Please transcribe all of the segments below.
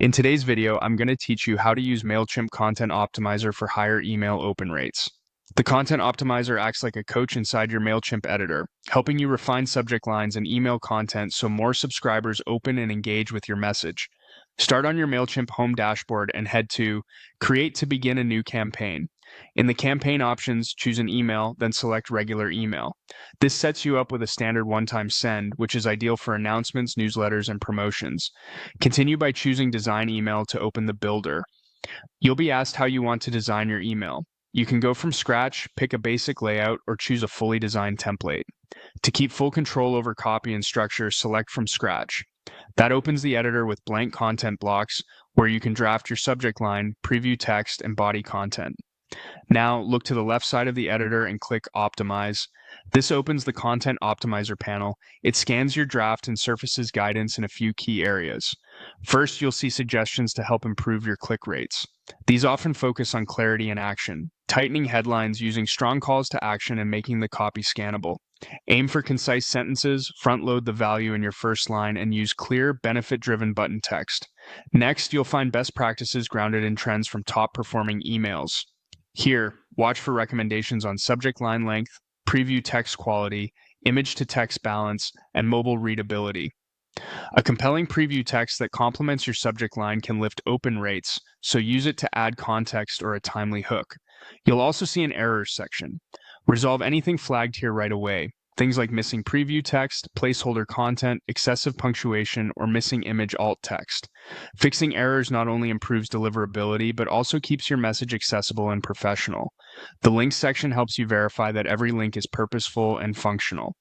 In today's video, I'm going to teach you how to use Mailchimp Content Optimizer for higher email open rates. The Content Optimizer acts like a coach inside your Mailchimp editor, helping you refine subject lines and email content so more subscribers open and engage with your message. Start on your Mailchimp home dashboard and head to Create to begin a new campaign. In the campaign options, choose an email, then select regular email. This sets you up with a standard one-time send, which is ideal for announcements, newsletters, and promotions. Continue by choosing Design Email to open the builder. You'll be asked how you want to design your email. You can go from scratch, pick a basic layout, or choose a fully designed template. To keep full control over copy and structure, select from scratch. That opens the editor with blank content blocks where you can draft your subject line, preview text, and body content. Now, look to the left side of the editor and click Optimize. This opens the Content Optimizer panel. It scans your draft and surfaces guidance in a few key areas. First, you'll see suggestions to help improve your click rates. These often focus on clarity and action, tightening headlines using strong calls to action and making the copy scannable. Aim for concise sentences, front-load the value in your first line, and use clear, benefit-driven button text. Next, you'll find best practices grounded in trends from top-performing emails. Here, watch for recommendations on subject line length, preview text quality, image-to-text balance, and mobile readability. A compelling preview text that complements your subject line can lift open rates, so use it to add context or a timely hook. You'll also see an errors section. Resolve anything flagged here right away. Things like missing preview text, placeholder content, excessive punctuation, or missing image alt text. Fixing errors not only improves deliverability, but also keeps your message accessible and professional. The links section helps you verify that every link is purposeful and functional.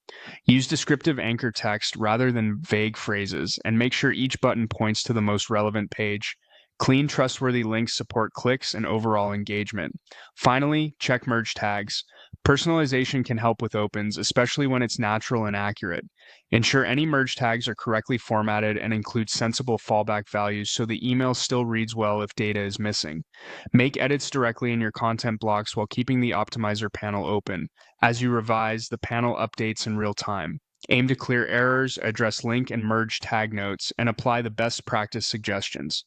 Use descriptive anchor text rather than vague phrases, and make sure each button points to the most relevant page. Clean, trustworthy links support clicks and overall engagement. Finally, check merge tags. Personalization can help with opens, especially when it's natural and accurate. Ensure any merge tags are correctly formatted and include sensible fallback values so the email still reads well if data is missing. Make edits directly in your content blocks while keeping the optimizer panel open. As you revise, the panel updates in real time. Aim to clear errors, address link and merge tag notes, and apply the best practice suggestions.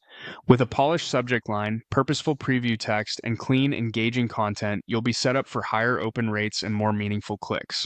With a polished subject line, purposeful preview text, and clean, engaging content, you'll be set up for higher open rates and more meaningful clicks.